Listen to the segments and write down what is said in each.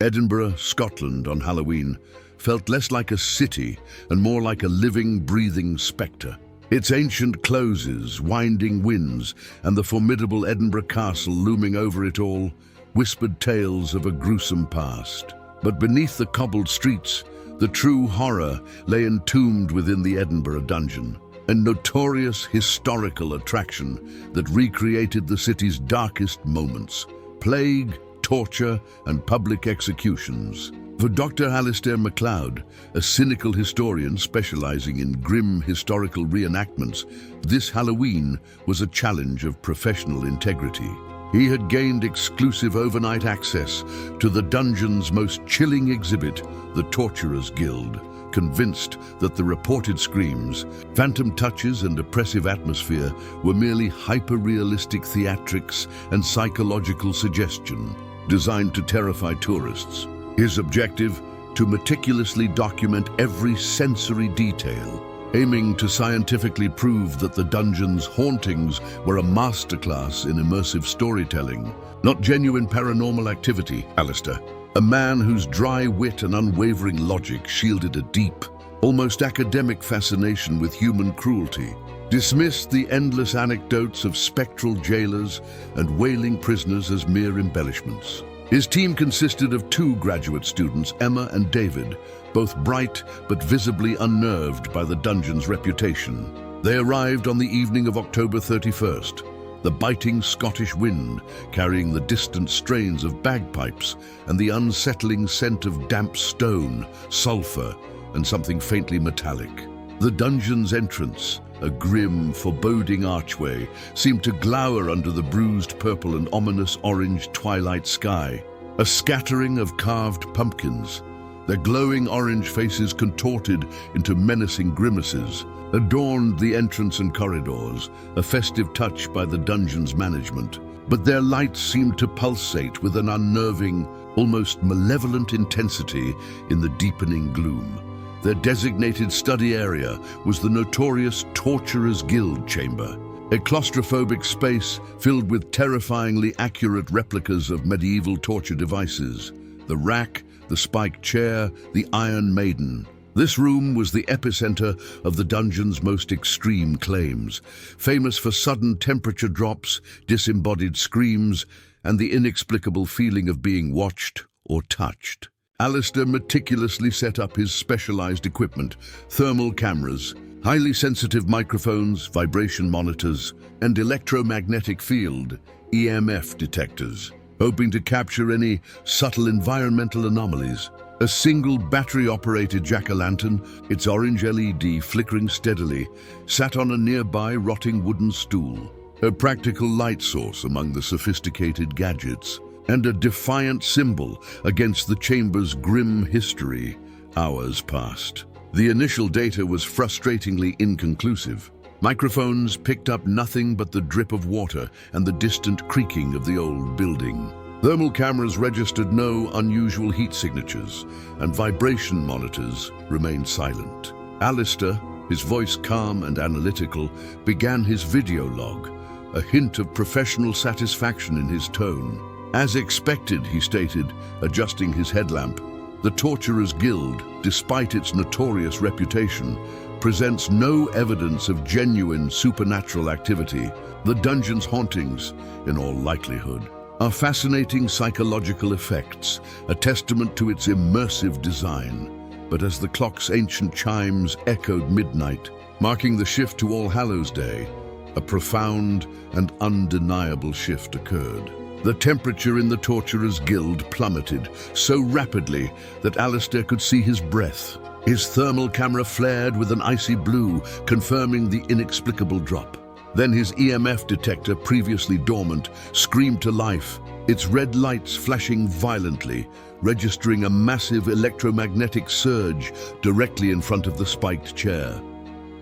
Edinburgh, Scotland on Halloween felt less like a city and more like a living, breathing spectre. Its ancient closes, winding winds, and the formidable Edinburgh Castle looming over it all whispered tales of a gruesome past. But beneath the cobbled streets, the true horror lay entombed within the Edinburgh Dungeon, a notorious historical attraction that recreated the city's darkest moments: plague, torture, and public executions. For Dr. Alistair MacLeod, a cynical historian specializing in grim historical reenactments, this Halloween was a challenge of professional integrity. He had gained exclusive overnight access to the dungeon's most chilling exhibit, the Torturer's Guild, convinced that the reported screams, phantom touches, and oppressive atmosphere were merely hyper-realistic theatrics and psychological suggestion designed to terrify tourists. His objective: to meticulously document every sensory detail, aiming to scientifically prove that the dungeon's hauntings were a masterclass in immersive storytelling, not genuine paranormal activity. Alistair, a man whose dry wit and unwavering logic shielded a deep, almost academic fascination with human cruelty, dismissed the endless anecdotes of spectral jailers and wailing prisoners as mere embellishments. His team consisted of 2 graduate students, Emma and David, both bright but visibly unnerved by the dungeon's reputation. They arrived on the evening of October 31st, the biting Scottish wind carrying the distant strains of bagpipes and the unsettling scent of damp stone, sulfur, and something faintly metallic. The dungeon's entrance, a grim, foreboding archway, seemed to glower under the bruised purple and ominous orange twilight sky. A scattering of carved pumpkins, their glowing orange faces contorted into menacing grimaces, adorned the entrance and corridors, a festive touch by the dungeon's management. But their lights seemed to pulsate with an unnerving, almost malevolent intensity in the deepening gloom. Their designated study area was the notorious Torturer's Guild chamber, a claustrophobic space filled with terrifyingly accurate replicas of medieval torture devices: the rack, the spiked chair, the Iron Maiden. This room was the epicenter of the dungeon's most extreme claims, famous for sudden temperature drops, disembodied screams, and the inexplicable feeling of being watched or touched. Alistair meticulously set up his specialized equipment: thermal cameras, highly sensitive microphones, vibration monitors, and electromagnetic field (EMF) detectors, hoping to capture any subtle environmental anomalies. A single battery-operated jack-o'-lantern, its orange LED flickering steadily, sat on a nearby rotting wooden stool, a practical light source among the sophisticated gadgets, and a defiant symbol against the chamber's grim history. Hours passed. The initial data was frustratingly inconclusive. Microphones picked up nothing but the drip of water and the distant creaking of the old building. Thermal cameras registered no unusual heat signatures, and vibration monitors remained silent. Alistair, his voice calm and analytical, began his video log, a hint of professional satisfaction in his tone. As expected, he stated, adjusting his headlamp, the Torturer's Guild, despite its notorious reputation, presents no evidence of genuine supernatural activity. The dungeon's hauntings, in all likelihood, are fascinating psychological effects, a testament to its immersive design. But as the clock's ancient chimes echoed midnight, marking the shift to All Hallows Day, a profound and undeniable shift occurred. The temperature in the Torturer's Guild plummeted so rapidly that Alistair could see his breath. His thermal camera flared with an icy blue, confirming the inexplicable drop. Then his EMF detector, previously dormant, screamed to life, its red lights flashing violently, registering a massive electromagnetic surge directly in front of the spiked chair.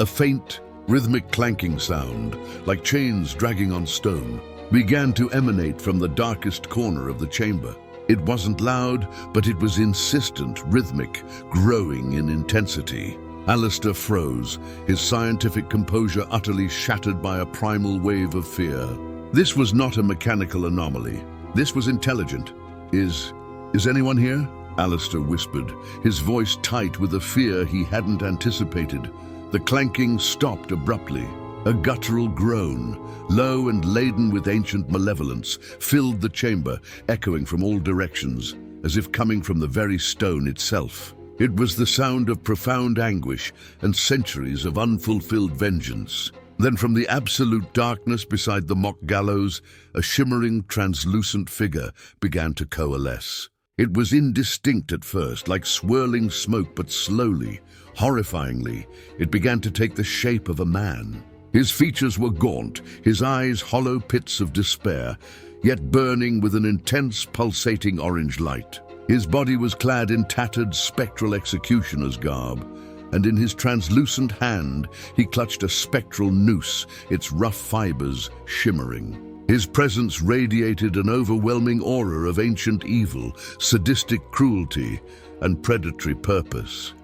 A faint, rhythmic clanking sound, like chains dragging on stone, began to emanate from the darkest corner of the chamber. It wasn't loud, but it was insistent, rhythmic, growing in intensity. Alistair froze, his scientific composure utterly shattered by a primal wave of fear. This was not a mechanical anomaly. This was intelligent. His "Is anyone here?" Alistair whispered, his voice tight with a fear he hadn't anticipated. The clanking stopped abruptly. A guttural groan, low and laden with ancient malevolence, filled the chamber, echoing from all directions, as if coming from the very stone itself. It was the sound of profound anguish and centuries of unfulfilled vengeance. Then from the absolute darkness beside the mock gallows, a shimmering, translucent figure began to coalesce. It was indistinct at first, like swirling smoke, but slowly, horrifyingly, it began to take the shape of a man. His features were gaunt, his eyes hollow pits of despair, yet burning with an intense, pulsating orange light. His body was clad in tattered, spectral executioner's garb, and in his translucent hand he clutched a spectral noose, its rough fibers shimmering. His presence radiated an overwhelming aura of ancient evil, sadistic cruelty, and predatory purpose.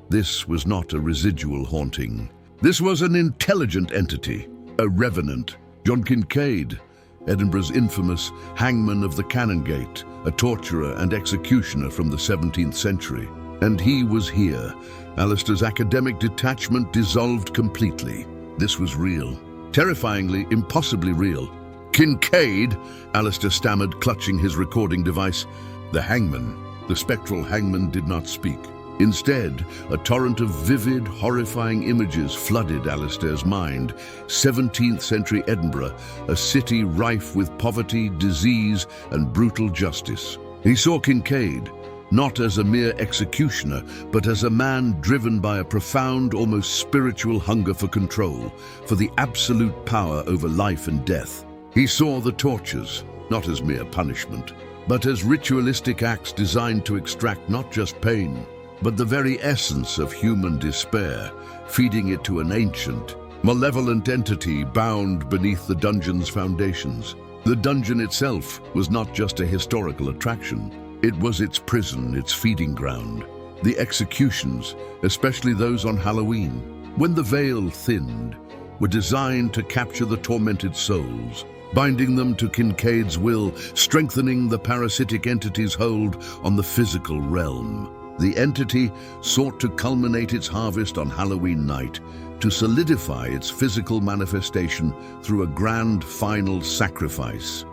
This was not a residual haunting. This was an intelligent entity, a revenant. John Kincaid, Edinburgh's infamous Hangman of the Canongate, a torturer and executioner from the 17th century. And he was here. Alistair's academic detachment dissolved completely. This was real. Terrifyingly, impossibly real. "Kincaid," Alistair stammered, clutching his recording device. The hangman, the spectral hangman, did not speak. Instead, a torrent of vivid, horrifying images flooded Alistair's mind. 17th century Edinburgh, a city rife with poverty, disease, and brutal justice. He saw Kincaid, not as a mere executioner, but as a man driven by a profound, almost spiritual hunger for control, for the absolute power over life and death. He saw the tortures, not as mere punishment, but as ritualistic acts designed to extract not just pain, but the very essence of human despair, feeding it to an ancient, malevolent entity bound beneath the dungeon's foundations. The dungeon itself was not just a historical attraction. It was its prison, its feeding ground. The executions, especially those on Halloween, when the veil thinned, were designed to capture the tormented souls, binding them to Kincaid's will, strengthening the parasitic entity's hold on the physical realm. The entity sought to culminate its harvest on Halloween night, to solidify its physical manifestation through a grand final sacrifice,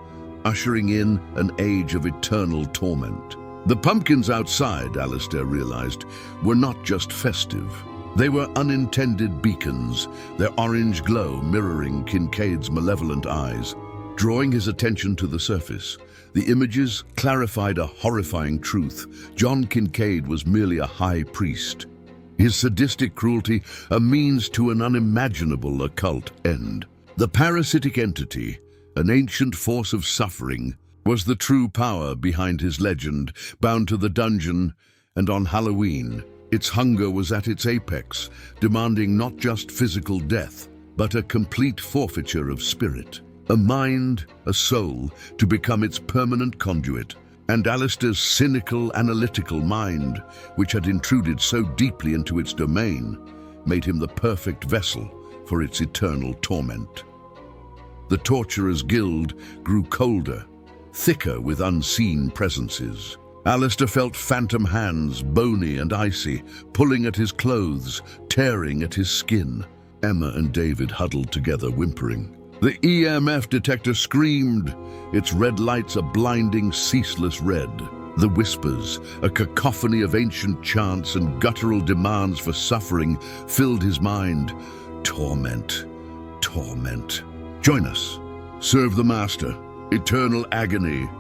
ushering in an age of eternal torment. The pumpkins outside, Alistair realized, were not just festive. They were unintended beacons, their orange glow mirroring Kincaid's malevolent eyes. Drawing his attention to the surface, the images clarified a horrifying truth. John Kincaid was merely a high priest. His sadistic cruelty a means to an unimaginable occult end. The parasitic entity, an ancient force of suffering, was the true power behind his legend, bound to the dungeon, and on Halloween, its hunger was at its apex, demanding not just physical death, but a complete forfeiture of spirit. A mind, a soul, to become its permanent conduit. And Alistair's cynical, analytical mind, which had intruded so deeply into its domain, made him the perfect vessel for its eternal torment. The torturer's guild grew colder, thicker with unseen presences. Alistair felt phantom hands, bony and icy, pulling at his clothes, tearing at his skin. Emma and David huddled together, whimpering. The EMF detector screamed, its red lights a blinding, ceaseless red. The whispers, a cacophony of ancient chants and guttural demands for suffering, filled his mind. Torment, torment. Join us. Serve the master. Eternal agony.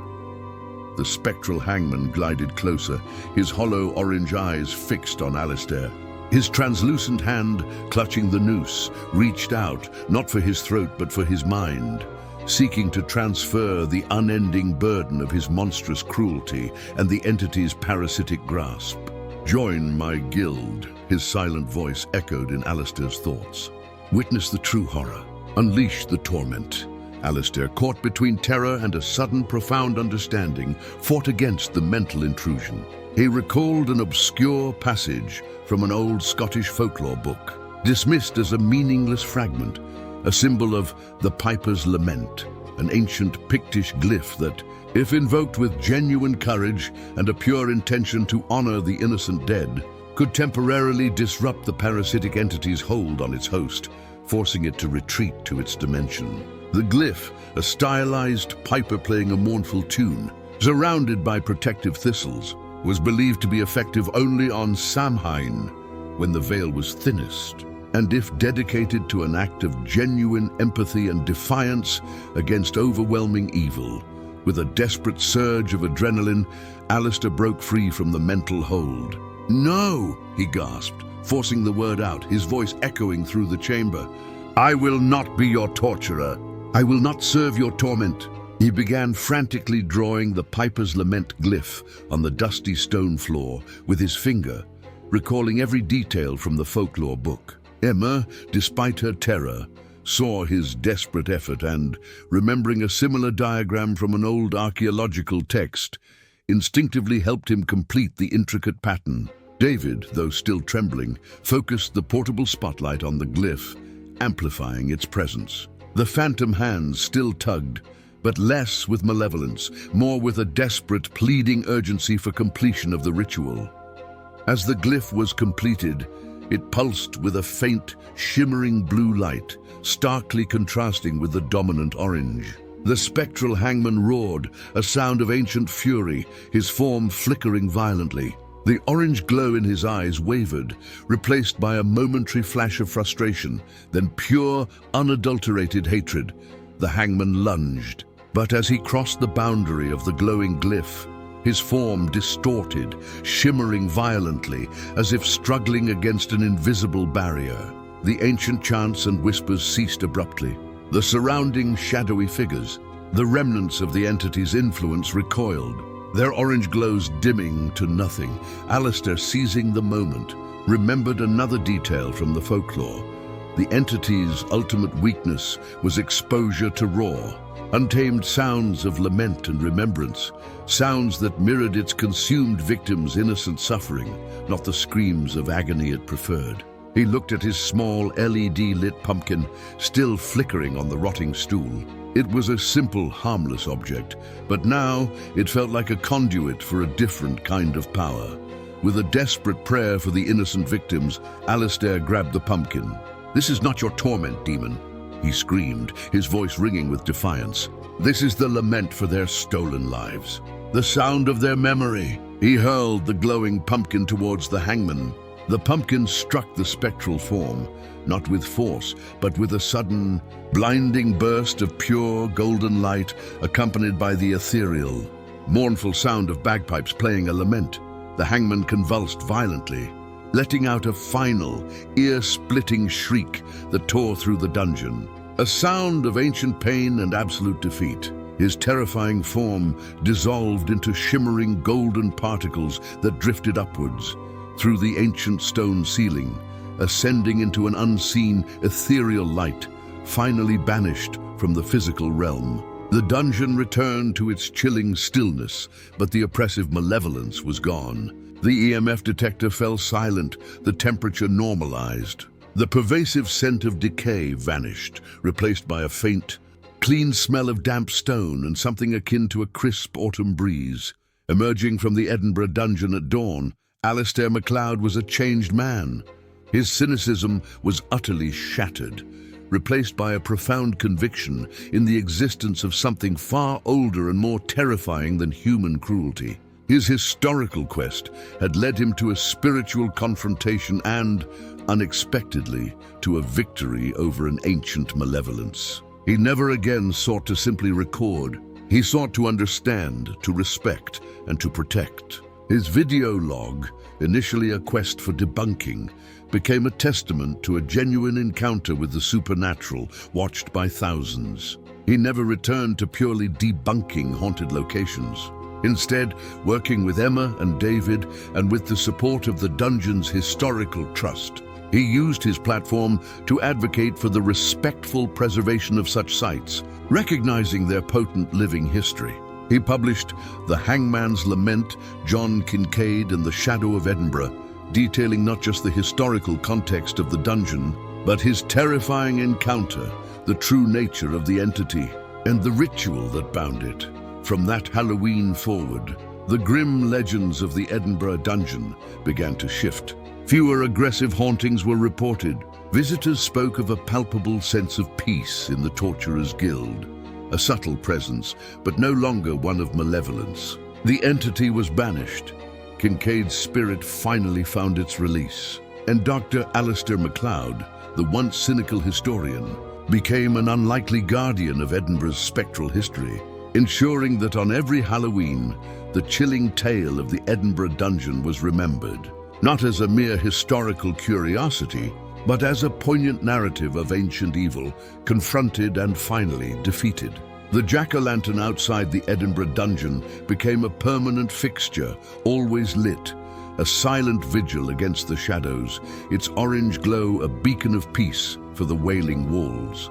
The spectral hangman glided closer, his hollow orange eyes fixed on Alistair. His translucent hand, clutching the noose, reached out, not for his throat but for his mind, seeking to transfer the unending burden of his monstrous cruelty and the entity's parasitic grasp. Join my guild, his silent voice echoed in Alistair's thoughts. Witness the true horror. Unleash the torment. Alistair, caught between terror and a sudden profound understanding, fought against the mental intrusion. He recalled an obscure passage from an old Scottish folklore book, dismissed as a meaningless fragment, a symbol of the Piper's Lament, an ancient Pictish glyph that, if invoked with genuine courage and a pure intention to honor the innocent dead, could temporarily disrupt the parasitic entity's hold on its host, forcing it to retreat to its dimension. The glyph, a stylized piper playing a mournful tune, surrounded by protective thistles, was believed to be effective only on Samhain, when the veil was thinnest, and if dedicated to an act of genuine empathy and defiance against overwhelming evil. With a desperate surge of adrenaline, Alistair broke free from the mental hold. "No!" he gasped, forcing the word out, his voice echoing through the chamber. "I will not be your torturer. I will not serve your torment." He began frantically drawing the Piper's Lament glyph on the dusty stone floor with his finger, recalling every detail from the folklore book. Emma, despite her terror, saw his desperate effort and, remembering a similar diagram from an old archaeological text, instinctively helped him complete the intricate pattern. David, though still trembling, focused the portable spotlight on the glyph, amplifying its presence. The phantom hands still tugged, but less with malevolence, more with a desperate, pleading urgency for completion of the ritual. As the glyph was completed, it pulsed with a faint, shimmering blue light, starkly contrasting with the dominant orange. The spectral Hangman roared, a sound of ancient fury, his form flickering violently. The orange glow in his eyes wavered, replaced by a momentary flash of frustration, then pure, unadulterated hatred. The Hangman lunged, but as he crossed the boundary of the glowing glyph, his form distorted, shimmering violently, as if struggling against an invisible barrier. The ancient chants and whispers ceased abruptly. The surrounding shadowy figures, the remnants of the entity's influence, recoiled, their orange glows dimming to nothing. Alistair, seizing the moment, remembered another detail from the folklore. The entity's ultimate weakness was exposure to raw, untamed sounds of lament and remembrance, sounds that mirrored its consumed victims' innocent suffering, not the screams of agony it preferred. He looked at his small LED-lit pumpkin, still flickering on the rotting stool. It was a simple, harmless object, but now it felt like a conduit for a different kind of power. With a desperate prayer for the innocent victims, Alistair grabbed the pumpkin. "This is not your torment, demon," he screamed, his voice ringing with defiance. "This is the lament for their stolen lives, the sound of their memory." He hurled the glowing pumpkin towards the Hangman. The pumpkin struck the spectral form, not with force, but with a sudden, blinding burst of pure golden light, accompanied by the ethereal, mournful sound of bagpipes playing a lament. The Hangman convulsed violently, letting out a final, ear-splitting shriek that tore through the dungeon. A sound of ancient pain and absolute defeat. His terrifying form dissolved into shimmering golden particles that drifted upwards, through the ancient stone ceiling, ascending into an unseen, ethereal light, finally banished from the physical realm. The dungeon returned to its chilling stillness, but the oppressive malevolence was gone. The EMF detector fell silent, the temperature normalized. The pervasive scent of decay vanished, replaced by a faint, clean smell of damp stone and something akin to a crisp autumn breeze. Emerging from the Edinburgh Dungeon at dawn, Alistair MacLeod was a changed man. His cynicism was utterly shattered, replaced by a profound conviction in the existence of something far older and more terrifying than human cruelty. His historical quest had led him to a spiritual confrontation and, unexpectedly, to a victory over an ancient malevolence. He never again sought to simply record. He sought to understand, to respect, and to protect. His video log, initially a quest for debunking, became a testament to a genuine encounter with the supernatural, watched by thousands. He never returned to purely debunking haunted locations. Instead, working with Emma and David, and with the support of the dungeon's historical trust, he used his platform to advocate for the respectful preservation of such sites, recognizing their potent living history. He published The Hangman's Lament, John Kincaid and the Shadow of Edinburgh, detailing not just the historical context of the dungeon, but his terrifying encounter, the true nature of the entity. and the ritual that bound it. From that Halloween forward, the grim legends of the Edinburgh Dungeon began to shift. Fewer aggressive hauntings were reported. Visitors spoke of a palpable sense of peace in the Torturers' Guild, a subtle presence, but no longer one of malevolence. The entity was banished. Kincaid's spirit finally found its release, and Dr. Alistair MacLeod, the once cynical historian, became an unlikely guardian of Edinburgh's spectral history, ensuring that on every Halloween, the chilling tale of the Edinburgh Dungeon was remembered, not as a mere historical curiosity, but as a poignant narrative of ancient evil, confronted and finally defeated. The jack-o'-lantern outside the Edinburgh Dungeon became a permanent fixture, always lit, a silent vigil against the shadows, its orange glow a beacon of peace for the wailing walls.